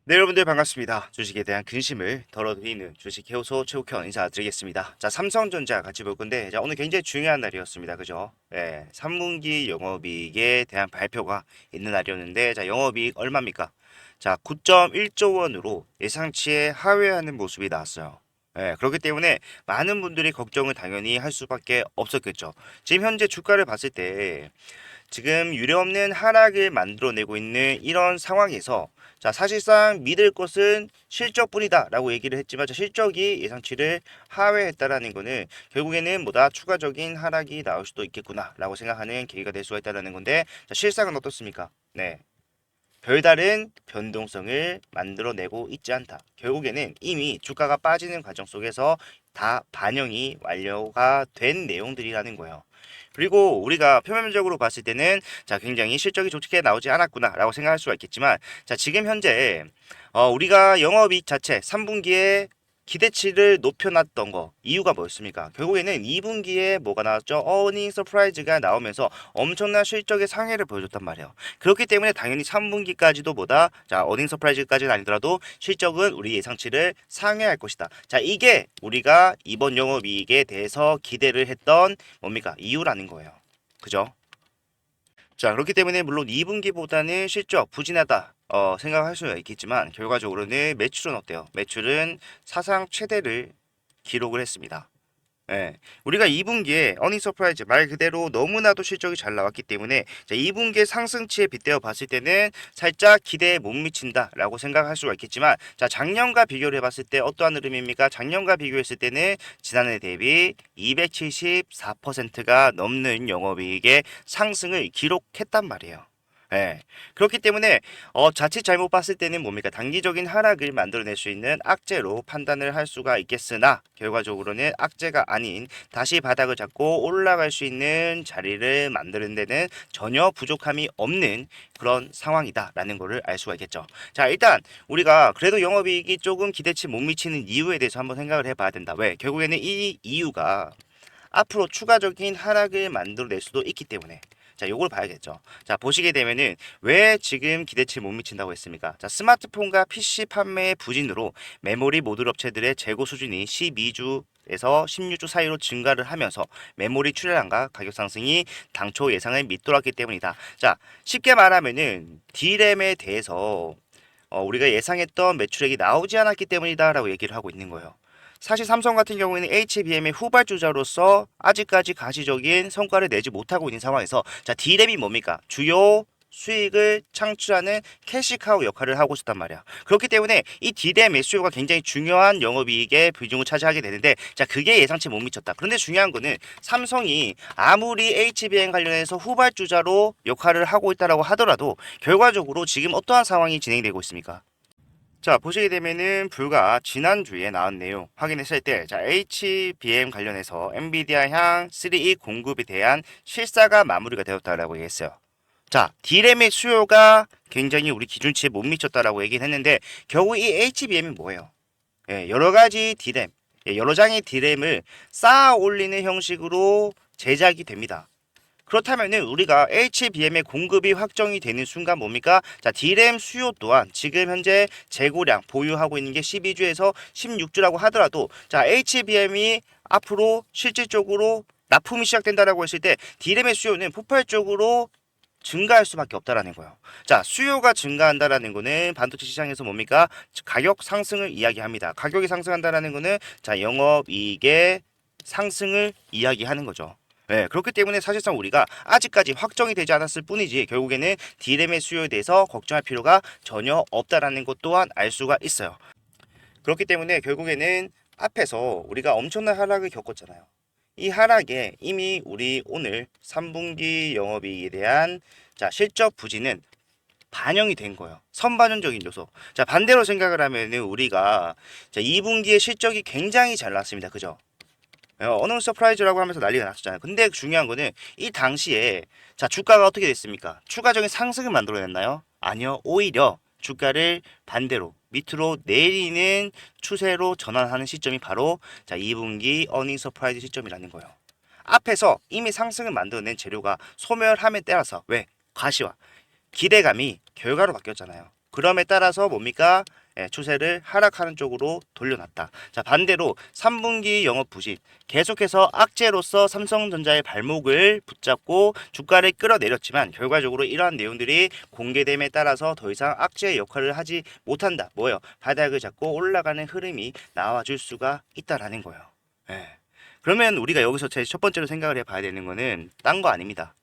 네, 여러분들 반갑습니다. 주식에 대한 근심을 덜어드리는 주식해오소 최욱현 인사드리겠습니다. 자, 삼성전자 같이 볼 건데, 자, 오늘 굉장히 중요한 날이었습니다. 그죠? 네, 3분기 영업이익에 대한 발표가 있는 날이었는데, 자, 영업이익 얼마입니까? 자, 9.1조 원으로 예상치에 하회하는 모습이 나왔어요. 예, 그렇기 때문에 많은 분들이 걱정을 당연히 할 수밖에 없었겠죠. 지금 현재 주가를 봤을 때 지금 유례없는 하락을 만들어내고 있는 이런 상황에서 자, 사실상 믿을 것은 실적뿐이다라고 얘기를 했지만 자, 실적이 예상치를 하회했다라는 거는 결국에는 뭐다 추가적인 하락이 나올 수도 있겠구나라고 생각하는 계기가 될 수가 있다라는 건데 자, 실상은 어떻습니까? 네. 별다른 변동성을 만들어내고 있지 않다. 결국에는 이미 주가가 빠지는 과정 속에서 다 반영이 완료가 된 내용들이라는 거예요. 그리고 우리가 표면적으로 봤을 때는 자 굉장히 실적이 좋게 나오지 않았구나라고 생각할 수가 있겠지만 자 지금 현재 우리가 영업이익 자체 3분기에 기대치를 높여놨던 거 이유가 뭐였습니까? 결국에는 2분기에 뭐가 나왔죠? 어닝 서프라이즈가 나오면서 엄청난 실적의 상회를 보여줬단 말이에요. 그렇기 때문에 당연히 3분기까지도 뭐다? 자 어닝 서프라이즈까지는 아니더라도 실적은 우리 예상치를 상회할 것이다. 자 이게 우리가 이번 영업이익에 대해서 기대를 했던 뭡니까? 이유라는 거예요. 그죠? 자, 그렇기 때문에 물론 2분기보다는 실적 부진하다. 생각할 수가 있겠지만 결과적으로는 매출은 어때요? 매출은 사상 최대를 기록을 했습니다. 예. 우리가 2분기에 어닝 서프라이즈 말 그대로 너무나도 실적이 잘 나왔기 때문에 자, 2분기의 상승치에 빗대어 봤을 때는 살짝 기대에 못 미친다라고 생각할 수가 있겠지만 자, 작년과 비교를 해봤을 때 어떠한 흐름입니까? 작년과 비교했을 때는 지난해 대비 274%가 넘는 영업이익의 상승을 기록했단 말이에요. 예. 그렇기 때문에 자칫 잘못 봤을 때는 뭡니까? 단기적인 하락을 만들어낼 수 있는 악재로 판단을 할 수가 있겠으나 결과적으로는 악재가 아닌 다시 바닥을 잡고 올라갈 수 있는 자리를 만드는 데는 전혀 부족함이 없는 그런 상황이다라는 것을 알 수가 있겠죠. 자, 일단 우리가 그래도 영업이익이 조금 기대치 못 미치는 이유에 대해서 한번 생각을 해봐야 된다. 왜? 결국에는 이 이유가 앞으로 추가적인 하락을 만들어낼 수도 있기 때문에 자, 요걸 봐야겠죠. 자, 보시게 되면은 왜 지금 기대치에 못 미친다고 했습니까? 자, 스마트폰과 PC 판매의 부진으로 메모리 모듈 업체들의 재고 수준이 12주에서 16주 사이로 증가를 하면서 메모리 출하량과 가격 상승이 당초 예상을 밑돌았기 때문이다. 자, 쉽게 말하면은 D램에 대해서 우리가 예상했던 매출액이 나오지 않았기 때문이다라고 얘기를 하고 있는 거예요. 사실 삼성 같은 경우에는 HBM의 후발주자로서 아직까지 가시적인 성과를 내지 못하고 있는 상황에서 자 D램이 뭡니까? 주요 수익을 창출하는 캐시카우 역할을 하고 있단 말이야. 그렇기 때문에 이 D램 수요가 굉장히 중요한 영업이익의 비중을 차지하게 되는데 자 그게 예상치 못 미쳤다. 그런데 중요한 거는 삼성이 아무리 HBM 관련해서 후발주자로 역할을 하고 있다라고 하더라도 결과적으로 지금 어떠한 상황이 진행되고 있습니까? 자, 보시게 되면은 불과 지난주에 나온 내용 확인했을 때, 자, HBM 관련해서 엔비디아 향 3E 공급에 대한 실사가 마무리가 되었다라고 얘기했어요. 자, D램의 수요가 굉장히 우리 기준치에 못 미쳤다라고 얘기는 했는데, 결국 이 HBM이 뭐예요? 예, 여러 가지 D램, 여러 장의 D램을 쌓아 올리는 형식으로 제작이 됩니다. 그렇다면은 우리가 HBM의 공급이 확정이 되는 순간 뭡니까? 자, D램 수요 또한 지금 현재 재고량 보유하고 있는 게 12주에서 16주라고 하더라도 자, HBM이 앞으로 실질적으로 납품이 시작된다라고 했을 때 D램의 수요는 폭발적으로 증가할 수밖에 없다라는 거예요. 자, 수요가 증가한다라는 거는 반도체 시장에서 뭡니까? 가격 상승을 이야기합니다. 가격이 상승한다라는 거는 자, 영업이익의 상승을 이야기하는 거죠. 네, 그렇기 때문에 사실상 우리가 아직까지 확정이 되지 않았을 뿐이지 결국에는 D램의 수요에 대해서 걱정할 필요가 전혀 없다라는 것 또한 알 수가 있어요. 그렇기 때문에 결국에는 앞에서 우리가 엄청난 하락을 겪었잖아요. 이 하락에 이미 우리 오늘 3분기 영업이익에 대한 자, 실적 부진은 반영이 된 거예요. 선반영적인 요소. 자, 반대로 생각을 하면은 우리가 자, 2분기에 실적이 굉장히 잘 났습니다. 그죠? 어느 서프라이즈라고 하면서 난리가 났었잖아요. 근데 중요한 거는 이 당시에 자 주가가 어떻게 됐습니까? 추가적인 상승을 만들어냈나요? 아니요. 오히려 주가를 반대로 밑으로 내리는 추세로 전환하는 시점이 바로 자 2분기 어닝 서프라이즈 시점이라는 거예요. 앞에서 이미 상승을 만들어낸 재료가 소멸함에 따라서 왜? 과시와 기대감이 결과로 바뀌었잖아요. 그럼에 따라서 뭡니까? 추세를 하락하는 쪽으로 돌려놨다. 자, 반대로 3분기 영업 부진 계속해서 악재로서 삼성전자의 발목을 붙잡고 주가를 끌어내렸지만 결과적으로 이러한 내용들이 공개됨에 따라서 더 이상 악재의 역할을 하지 못한다. 뭐예요? 바닥을 잡고 올라가는 흐름이 나와줄 수가 있다라는 거예요. 예. 그러면 우리가 여기서 제일 첫 번째로 생각을 해봐야 되는 거는 딴 거 아닙니다.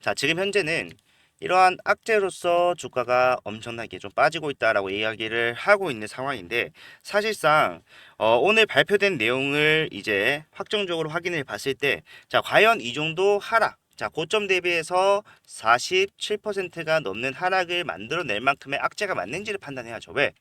자, 지금 현재는 이러한 악재로서 주가가 엄청나게 좀 빠지고 있다라고 이야기를 하고 있는 상황인데 사실상 오늘 발표된 내용을 이제 확정적으로 확인해 봤을 때 자, 과연 이 정도 하락 자, 고점 대비해서 47%가 넘는 하락을 만들어낼 만큼의 악재가 맞는지를 판단해야죠. 왜?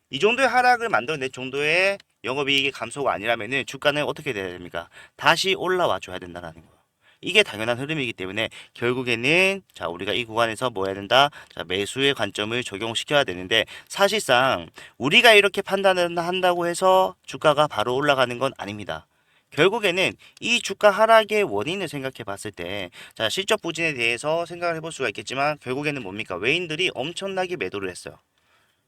이 정도의 하락을 만들어낼 정도의 영업이익의 감소가 아니라면은 주가는 어떻게 돼야 됩니까? 다시 올라와 줘야 된다는 거예요. 이게 당연한 흐름이기 때문에 결국에는 자 우리가 이 구간에서 뭐 해야 된다? 자 매수의 관점을 적용시켜야 되는데 사실상 우리가 이렇게 판단을 한다고 해서 주가가 바로 올라가는 건 아닙니다. 결국에는 이 주가 하락의 원인을 생각해 봤을 때 자 실적 부진에 대해서 생각을 해볼 수가 있겠지만 결국에는 뭡니까? 외인들이 엄청나게 매도를 했어요.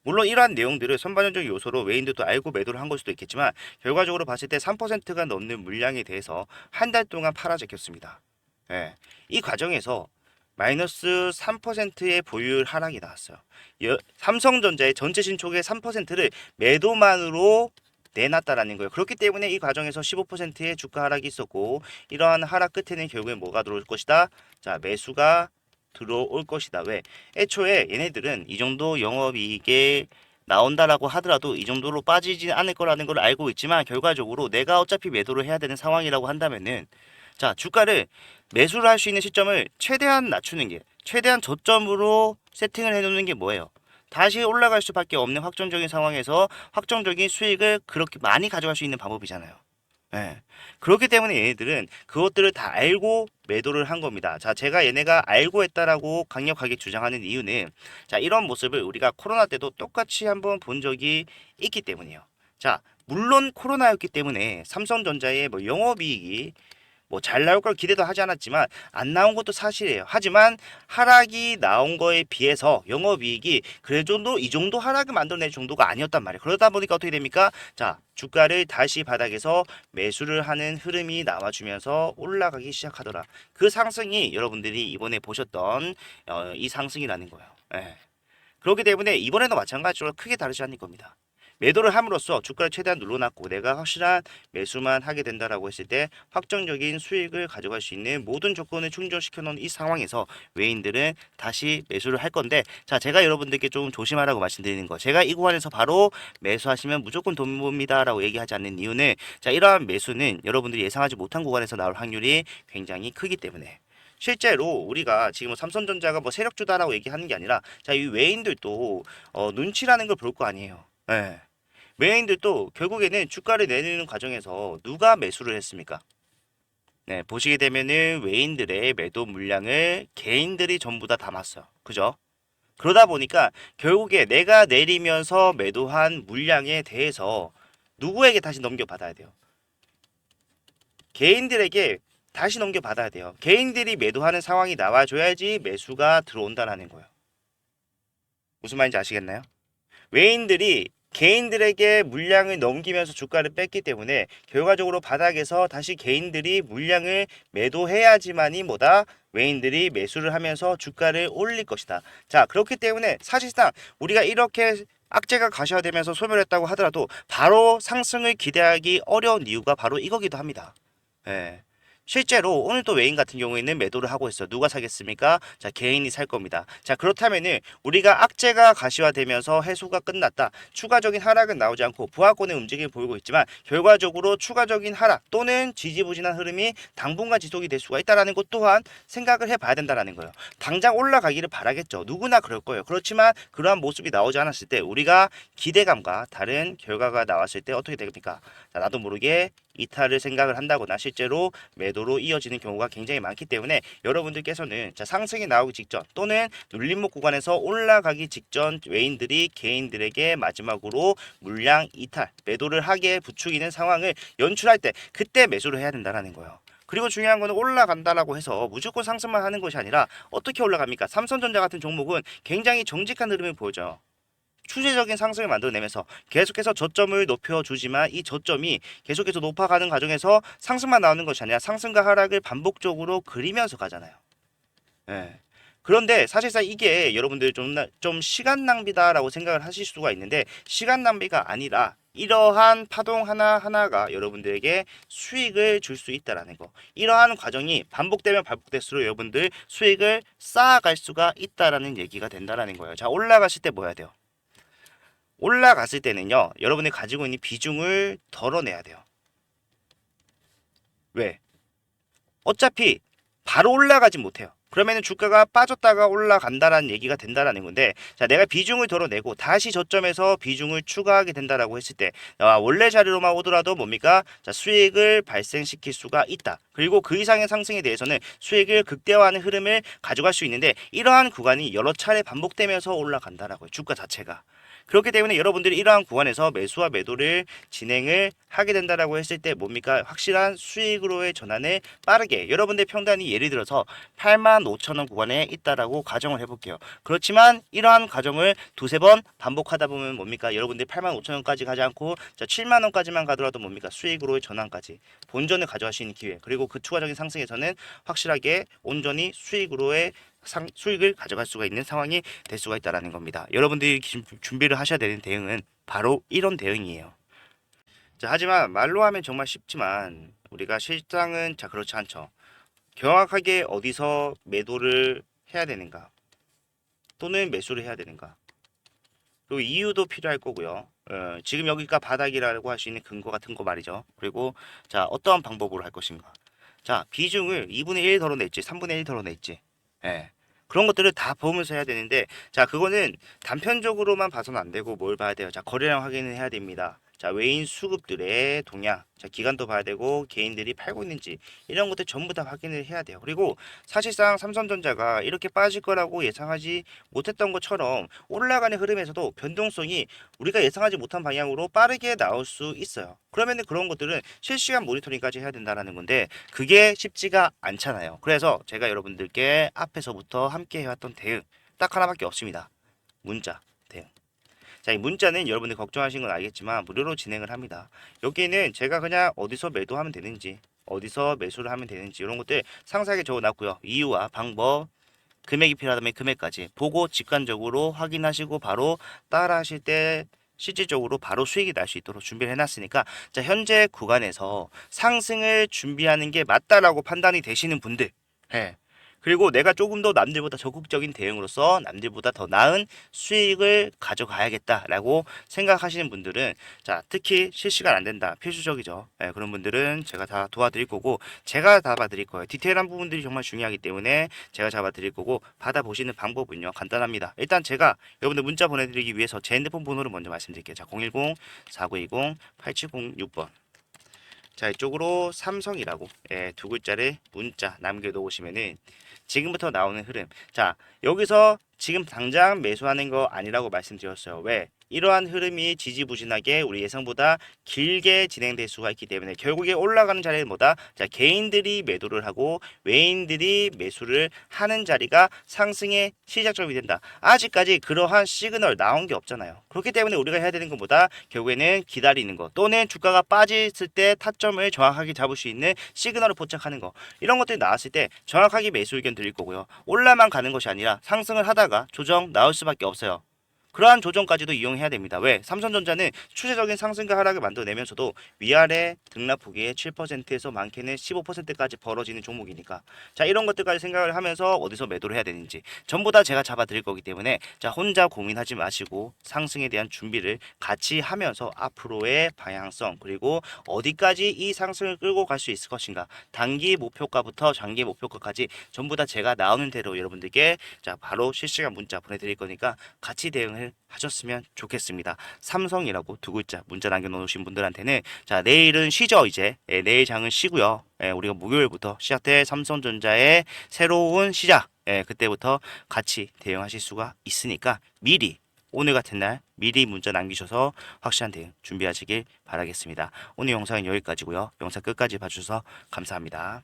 물론 이러한 내용들을 선반영적 요소로 외인들도 알고 매도를 한 걸 수도 있겠지만 결과적으로 봤을 때 3%가 넘는 물량에 대해서 한 달 동안 팔아제꼈습니다. 예. 이 과정에서 마이너스 3%의 보유율 하락이 나왔어요. 삼성전자의 전체 신촉의 3%를 매도만으로 내놨다라는 거예요. 그렇기 때문에 이 과정에서 15%의 주가 하락이 있었고 이러한 하락 끝에는 결국에 뭐가 들어올 것이다? 자, 매수가 들어올 것이다. 왜? 애초에 얘네들은 이 정도 영업이익에 나온다라고 하더라도 이 정도로 빠지지 않을 거라는 걸 알고 있지만 결과적으로 내가 어차피 매도를 해야 되는 상황이라고 한다면은 자 주가를 매수를 할 수 있는 시점을 최대한 낮추는 게 최대한 저점으로 세팅을 해놓는 게 뭐예요? 다시 올라갈 수밖에 없는 확정적인 상황에서 확정적인 수익을 그렇게 많이 가져갈 수 있는 방법이잖아요. 예. 그렇기 때문에 얘네들은 그것들을 다 알고 매도를 한 겁니다. 자, 제가 얘네가 알고 했다라고 강력하게 주장하는 이유는 자, 이런 모습을 우리가 코로나 때도 똑같이 한번 본 적이 있기 때문이에요. 자, 물론 코로나였기 때문에 삼성전자의 뭐 영업이익이 뭐 잘 나올 걸 기대도 하지 않았지만 안 나온 것도 사실이에요. 하지만 하락이 나온 거에 비해서 영업이익이 그래도 이 정도 하락을 만들어낼 정도가 아니었단 말이에요. 그러다 보니까 어떻게 됩니까? 자, 주가를 다시 바닥에서 매수를 하는 흐름이 나와주면서 올라가기 시작하더라. 그 상승이 여러분들이 이번에 보셨던 이 상승이라는 거예요. 예. 그렇기 때문에 이번에도 마찬가지로 크게 다르지 않을 겁니다. 매도를 함으로써 주가를 최대한 눌러놨고 내가 확실한 매수만 하게 된다라고 했을 때 확정적인 수익을 가져갈 수 있는 모든 조건을 충족시켜 놓은 이 상황에서 외인들은 다시 매수를 할 건데 자 제가 여러분들께 좀 조심하라고 말씀드리는 거 제가 이 구간에서 바로 매수하시면 무조건 돈 봅니다 라고 얘기하지 않는 이유는 자 이러한 매수는 여러분들이 예상하지 못한 구간에서 나올 확률이 굉장히 크기 때문에 실제로 우리가 지금 삼성전자가 뭐 세력주다라고 얘기하는 게 아니라 자 이 외인들도 눈치라는 걸 볼 거 아니에요. 예. 외인들도 결국에는 주가를 내리는 과정에서 누가 매수를 했습니까? 네, 보시게 되면은 외인들의 매도 물량을 개인들이 전부 다 담았어요. 그죠? 그러다 보니까 결국에 내가 내리면서 매도한 물량에 대해서 누구에게 다시 넘겨받아야 돼요? 개인들에게 다시 넘겨받아야 돼요. 개인들이 매도하는 상황이 나와줘야지 매수가 들어온다라는 거예요. 무슨 말인지 아시겠나요? 외인들이 개인들에게 물량을 넘기면서 주가를 뺐기 때문에 결과적으로 바닥에서 다시 개인들이 물량을 매도해야지만이 뭐다? 외인들이 매수를 하면서 주가를 올릴 것이다. 자, 그렇기 때문에 사실상 우리가 이렇게 악재가 가셔야되면서 소멸했다고 하더라도 바로 상승을 기대하기 어려운 이유가 바로 이거기도 합니다. 예. 실제로 오늘 또 외인 같은 경우에는 매도를 하고 있어요. 누가 사겠습니까? 자, 개인이 살 겁니다. 자, 그렇다면은 우리가 악재가 가시화되면서 해소가 끝났다. 추가적인 하락은 나오지 않고 부하권의 움직임을 보이고 있지만 결과적으로 추가적인 하락 또는 지지부진한 흐름이 당분간 지속이 될 수가 있다라는 것 또한 생각을 해봐야 된다라는 거예요. 당장 올라가기를 바라겠죠. 누구나 그럴 거예요. 그렇지만 그러한 모습이 나오지 않았을 때 우리가 기대감과 다른 결과가 나왔을 때 어떻게 됩니까? 자, 나도 모르게 이탈을 생각을 한다거나 실제로 매도로 이어지는 경우가 굉장히 많기 때문에 여러분들께서는 자, 상승이 나오기 직전 또는 눌림목 구간에서 올라가기 직전 외인들이 개인들에게 마지막으로 물량 이탈 매도를 하게 부추기는 상황을 연출할 때 그때 매수를 해야 된다는 거예요. 그리고 중요한 거는 올라간다라고 해서 무조건 상승만 하는 것이 아니라 어떻게 올라갑니까? 삼성전자 같은 종목은 굉장히 정직한 흐름을 보여줘요. 추세적인 상승을 만들어내면서 계속해서 저점을 높여주지만 이 저점이 계속해서 높아가는 과정에서 상승만 나오는 것이 아니라 상승과 하락을 반복적으로 그리면서 가잖아요. 예. 그런데 사실상 이게 여러분들 좀 시간 낭비다라고 생각을 하실 수가 있는데 시간 낭비가 아니라 이러한 파동 하나하나가 여러분들에게 수익을 줄 수 있다라는 거. 이러한 과정이 반복되면 반복될수록 여러분들 수익을 쌓아갈 수가 있다라는 얘기가 된다라는 거예요. 자, 올라갔을 때 뭐 해야 돼요? 올라갔을 때는요, 여러분이 가지고 있는 비중을 덜어내야 돼요. 왜? 어차피 바로 올라가지 못해요. 그러면은 주가가 빠졌다가 올라간다라는 얘기가 된다라는 건데, 자, 내가 비중을 덜어내고 다시 저점에서 비중을 추가하게 된다라고 했을 때, 원래 자리로만 오더라도 뭡니까? 자, 수익을 발생시킬 수가 있다. 그리고 그 이상의 상승에 대해서는 수익을 극대화하는 흐름을 가져갈 수 있는데, 이러한 구간이 여러 차례 반복되면서 올라간다라고요. 주가 자체가. 그렇기 때문에 여러분들이 이러한 구간에서 매수와 매도를 진행을 하게 된다라고 했을 때 뭡니까? 확실한 수익으로의 전환을 빠르게 여러분들 평단이 예를 들어서 85,000원 구간에 있다라고 가정을 해볼게요. 그렇지만 이러한 가정을 두세 번 반복하다 보면 뭡니까? 여러분들이 85,000원까지 가지 않고 자 7만원까지만 가더라도 뭡니까? 수익으로의 전환까지 본전을 가져갈 수 있는 기회 그리고 그 추가적인 상승에서는 확실하게 온전히 수익으로의 수익을 가져갈 수가 있는 상황이 될 수가 있다라는 겁니다. 여러분들이 준비를 하셔야 되는 대응은 바로 이런 대응이에요. 자, 하지만 말로 하면 정말 쉽지만 우리가 실상은 자 그렇지 않죠. 정확하게 어디서 매도를 해야 되는가 또는 매수를 해야 되는가 그리고 이유도 필요할 거고요. 지금 여기가 바닥이라고 할 수 있는 근거 같은 거 말이죠. 그리고 자 어떠한 방법으로 할 것인가. 자 비중을 2분의 1 덜어냈지 3분의 1 덜어냈지 예. 그런 것들을 다 보면서 해야 되는데 자 그거는 단편적으로만 봐서는 안 되고 뭘 봐야 돼요. 자 거래량 확인을 해야 됩니다. 자 외인 수급들의 동향 자 기간도 봐야 되고 개인들이 팔고 있는지 이런 것들 전부 다 확인을 해야 돼요. 그리고 사실상 삼성전자가 이렇게 빠질 거라고 예상하지 못했던 것처럼 올라가는 흐름에서도 변동성이 우리가 예상하지 못한 방향으로 빠르게 나올 수 있어요. 그러면은 그런 것들은 실시간 모니터링까지 해야 된다라는 건데 그게 쉽지가 않잖아요. 그래서 제가 여러분들께 앞에서부터 함께 해왔던 대응 딱 하나밖에 없습니다. 문자 대응. 자, 이 문자는 여러분들 걱정하신 건 알겠지만 무료로 진행을 합니다. 여기는 제가 그냥 어디서 매도하면 되는지 어디서 매수를 하면 되는지 이런 것들 상세하게 적어놨고요. 이유와 방법 금액이 필요하다면 금액까지 보고 직관적으로 확인하시고 바로 따라 하실 때 실질적으로 바로 수익이 날 수 있도록 준비를 해놨으니까 자 현재 구간에서 상승을 준비하는 게 맞다라고 판단이 되시는 분들 예. 그리고 내가 조금 더 남들보다 적극적인 대응으로서 남들보다 더 나은 수익을 가져가야겠다라고 생각하시는 분들은 자 특히 실시간 안 된다 필수적이죠. 예, 그런 분들은 제가 다 도와드릴 거고 제가 다 봐드릴 거예요. 디테일한 부분들이 정말 중요하기 때문에 제가 잡아드릴 거고 받아보시는 방법은요 간단합니다. 일단 제가 여러분들 문자 보내드리기 위해서 제 핸드폰 번호를 먼저 말씀드릴게요. 자 010-4920-8706번 자 이쪽으로 삼성이라고 예, 두 글자를 문자 남겨놓으시면은 지금부터 나오는 흐름 자 여기서 지금 당장 매수하는 거 아니라고 말씀드렸어요. 왜? 이러한 흐름이 지지부진하게 우리 예상보다 길게 진행될 수가 있기 때문에 결국에 올라가는 자리는 뭐다? 자, 개인들이 매도를 하고 외인들이 매수를 하는 자리가 상승의 시작점이 된다. 아직까지 그러한 시그널 나온 게 없잖아요. 그렇기 때문에 우리가 해야 되는 것보다 결국에는 기다리는 것 또는 주가가 빠졌을 때 타점을 정확하게 잡을 수 있는 시그널을 포착하는 것 이런 것들이 나왔을 때 정확하게 매수 의견 드릴 거고요. 올라만 가는 것이 아니라 상승을 하다가 조정 나올 수밖에 없어요. 그러한 조정까지도 이용해야 됩니다. 왜? 삼성전자는 추세적인 상승과 하락을 만들어내면서도 위아래 등락폭이 7%에서 많게는 15%까지 벌어지는 종목이니까 자 이런 것들까지 생각을 하면서 어디서 매도를 해야 되는지 전부 다 제가 잡아드릴 거기 때문에 자 혼자 고민하지 마시고 상승에 대한 준비를 같이 하면서 앞으로의 방향성 그리고 어디까지 이 상승을 끌고 갈 수 있을 것인가 단기 목표가부터 장기 목표가까지 전부 다 제가 나오는 대로 여러분들께 자 바로 실시간 문자 보내드릴 거니까 같이 대응을 하셨으면 좋겠습니다. 삼성이라고 두 글자 문자 남겨놓으신 분들한테는 자 내일은 쉬죠 이제 내일 장은 쉬고요. 우리가 목요일부터 시작될 삼성전자의 새로운 시작 그때부터 같이 대응하실 수가 있으니까 미리 오늘 같은 날 미리 문자 남기셔서 확실한 대응 준비하시길 바라겠습니다. 오늘 영상은 여기까지고요. 영상 끝까지 봐주셔서 감사합니다.